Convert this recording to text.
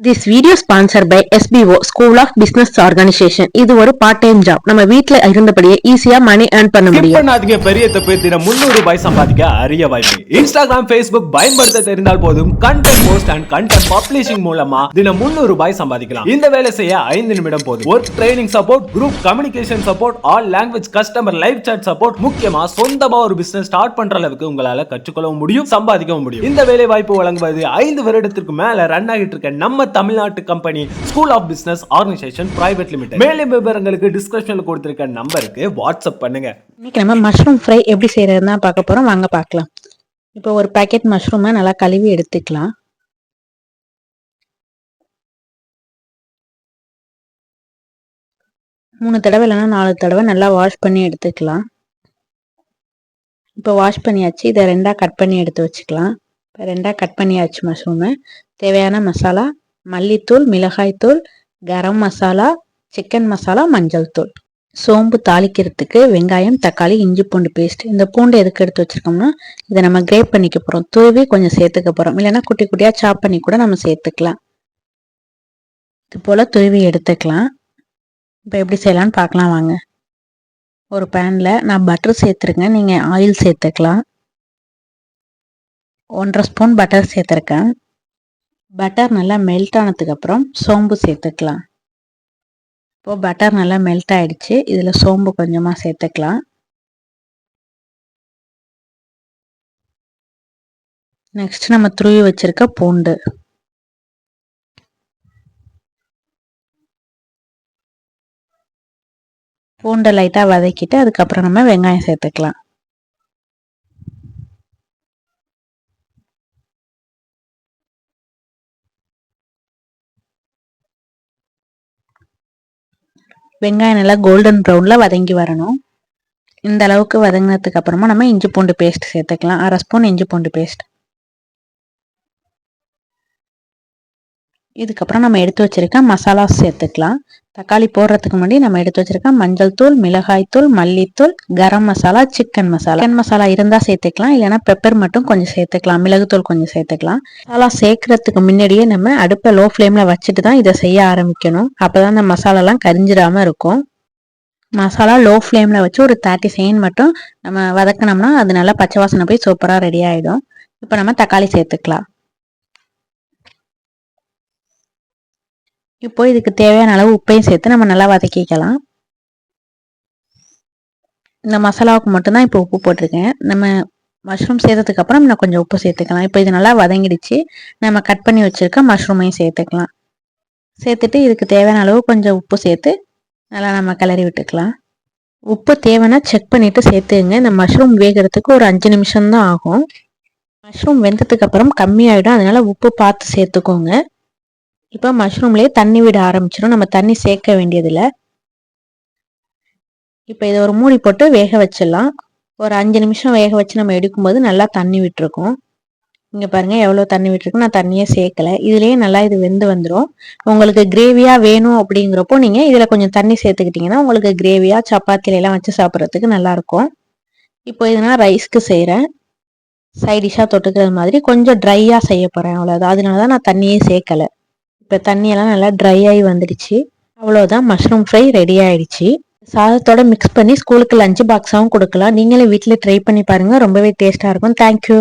This video sponsored by SBO School of Business Organization. இது ஒரு part time job. நம்ம வீட்ல இருந்தபடியே ஈஸியா மணி earn பண்ண முடியும். ஸ்கிப் பண்ணாதீங்க, பெரிய தப்பு. தினம் 300 ரூபாய் சம்பாதிக்க அரிய வாய்ப்பு. Instagram, Facebook பயன்படுத்த தெரிந்தால் போதும். Content post and content publishing மூலமா தினம் 300 ரூபாய் சம்பாதிக்கலாம். இந்த வேலை செய்ய 5 நிமிடம் போதும். Work training support, group communication support, all language customer live chat support, முக்கியமா சொந்தமா ஒரு பிசினஸ் ஸ்டார்ட் பண்ற அளவுக்கு உங்களால கற்றுக்கொள்ளவும் முடியும், சம்பாதிக்கவும் முடியும். இந்த வேலை வாய்ப்பு வழங்குவது 5 வருடத்திற்கு மேல ரன் ஆகிட்டு இருக்க நம்ம தமிழ்நாட்டு company school of business organisation private limited. மேலும் விவரங்களுக்கு டிஸ்கிரிப்ஷன்ல கொடுத்திருக்க நம்பருக்கு வாட்ஸ்அப் பண்ணுங்க. இன்னைக்கு நம்ம மஷ்ரூம் ஃப்ரை எப்படி செய்யறதுன்னு தான் பார்க்க போறோம். வாங்க பார்க்கலாம். இப்போ ஒரு பாக்கெட் மஷ்ரூமை நல்லா கழுவி எடுத்துக்கலாம். மூணு தடவை இல்லைன்னா 4 தடவை நல்லா வாஷ் பண்ணி எடுத்துக்கலாம். இப்போ வாஷ் பண்ணியாச்சு. இதை ரெண்டா கட் பண்ணி எடுத்து வச்சுக்கலாம். இப்போ ரெண்டா கட் பண்ணியாச்சு மஷ்ரூமை. தேவையான மசாலா: மல்லித்தூள், மிளகாய்த்தூள், கரம் மசாலா, சிக்கன் மசாலா, மஞ்சள் தூள். சோம்பு தாளிக்கிறதுக்கு வெங்காயம், தக்காளி, இஞ்சி பூண்டு பேஸ்ட். இந்த பூண்டு எதுக்கு எடுத்து வச்சிருக்கோம்னா இதை நம்ம கிரேட் பண்ணிக்க போறோம். துருவி கொஞ்சம் சேர்த்துக்க போறோம். இல்லைன்னா குட்டி குட்டியா சாப் பண்ணி கூட நம்ம சேர்த்துக்கலாம். இது போல துருவி எடுத்துக்கலாம். இப்போ எப்படி செய்யலாம்னு பார்க்கலாம் வாங்க. ஒரு பேன்ல நான் பட்டர் சேர்த்துருக்கேன். நீங்க ஆயில் சேர்த்துக்கலாம். 1.5 ஸ்பூன் பட்டர் சேர்த்துருக்கேன். பட்டர் நல்லா மெல்ட் ஆனதுக்கு அப்புறம் சோம்பு சேர்த்துக்கலாம். இப்போ பட்டர் நல்லா மெல்ட் ஆயிடுச்சு. இதுல சோம்பு கொஞ்சமா சேர்த்துக்கலாம். நெக்ஸ்ட் நம்ம துருவி வச்சிருக்க பூண்டு. பூண்டை லைட்டா வதக்கிட்டு அதுக்கப்புறம் நம்ம வெங்காயம் சேர்த்துக்கலாம். வெங்காயம் நல்லா கோல்டன் ப்ரௌன்ல வதங்கி வரணும். இந்த அளவுக்கு வதங்கினதுக்கு அப்புறமா நம்ம இஞ்சி பூண்டு பேஸ்ட் சேர்த்துக்கலாம். 1/2 ஸ்பூன் இஞ்சி பூண்டு பேஸ்ட். இதுக்கப்புறம் நம்ம எடுத்து வச்சிருக்க மசாலா சேர்த்துக்கலாம். தக்காளி போடுறதுக்கு முன்னாடி நம்ம எடுத்து வச்சிருக்க மஞ்சள் தூள், மிளகாய் தூள், மல்லித்தூள், கரம் மசாலா, சிக்கன் மசாலா. சிக்கன் மசாலா இருந்தா சேர்த்துக்கலாம். இல்லைன்னா பெப்பர் மட்டும் கொஞ்சம் சேர்த்துக்கலாம். மிளகுத்தூள் கொஞ்சம் சேர்த்துக்கலாம். மசாலா சேர்க்கறதுக்கு முன்னாடியே நம்ம அடுப்பை லோ ஃப்ளேம்ல வச்சுட்டு தான் இதை செய்ய ஆரம்பிக்கணும். அப்பதான் இந்த மசாலா எல்லாம் கரிஞ்சிடாம இருக்கும். மசாலா லோ ஃப்ளேம்ல வச்சு ஒரு 30 செகண்ட் மட்டும் நம்ம வதக்கினோம்னா அது நல்லா பச்சை வாசனை போய் சூப்பரா ரெடி ஆயிடும். இப்போ நம்ம தக்காளி சேர்த்துக்கலாம். இப்போ இதுக்கு தேவையான அளவு உப்பையும் சேர்த்து நம்ம நல்லா வதக்கிக்கலாம். இந்த மசாலாவுக்கு மட்டும்தான் இப்போ உப்பு போட்டிருக்கேன். நம்ம மஷ்ரூம் சேர்த்ததுக்கு அப்புறம் இன்னும் கொஞ்சம் உப்பு சேர்த்துக்கலாம். இப்போ இது நல்லா வதங்கிடுச்சு. நம்ம கட் பண்ணி வச்சிருக்க மஷ்ரூமையும் சேர்த்துக்கலாம். சேர்த்துட்டு இதுக்கு தேவையான அளவு கொஞ்சம் உப்பு சேர்த்து நல்லா நம்ம கிளறி விட்டுக்கலாம். உப்பு தேவைன்னா செக் பண்ணிட்டு சேர்த்துங்க. இந்த மஷ்ரூம் வேகிறதுக்கு ஒரு 5 நிமிஷம் தான் ஆகும். மஷ்ரூம் வெந்ததுக்கு அப்புறம் கம்மியாயிடும். அதனால உப்பு பார்த்து சேர்த்துக்கோங்க. இப்போ மஷ்ரூம்லேயே தண்ணி விட ஆரம்பிச்சிடும். நம்ம தண்ணி சேர்க்க வேண்டியதில்லை. இப்போ இதை ஒரு மூடி போட்டு வேக வச்சிடலாம். ஒரு 5 நிமிஷம் வேக வச்சு நம்ம எடுக்கும்போது நல்லா தண்ணி விட்டுருக்கோம். இங்கே பாருங்க எவ்வளோ தண்ணி விட்டுருக்கு. நான் தண்ணியே சேர்க்கலை. இதுலேயே நல்லா இது வெந்து வந்துடும். உங்களுக்கு கிரேவியாக வேணும் அப்படிங்கிறப்போ நீங்கள் இதில் கொஞ்சம் தண்ணி சேர்த்துக்கிட்டிங்கன்னா உங்களுக்கு கிரேவியாக சப்பாத்திலாம் வச்சு சாப்பிட்றதுக்கு நல்லாயிருக்கும். இப்போ இதை நான் ரைஸ்க்கு செய்கிறேன். சைடிஷாக தொட்டுக்கிறது மாதிரி கொஞ்சம் ட்ரையாக செய்ய போகிறேன். அவ்வளோதான். அதனால தான் நான் தண்ணியே சேர்க்கலை. இப்போ தண்ணியெல்லாம் நல்லா ட்ரை ஆகி வந்துடுச்சு. அவ்வளோதான், மஷ்ரூம் ஃப்ரை ரெடி ஆயிடுச்சு. சாதத்தோட மிக்ஸ் பண்ணி ஸ்கூலுக்கு லஞ்ச் பாக்ஸாகவும் கொடுக்கலாம். நீங்களே வீட்டில் ட்ரை பண்ணி பாருங்க. ரொம்பவே டேஸ்டாக இருக்கும். தேங்க்யூ.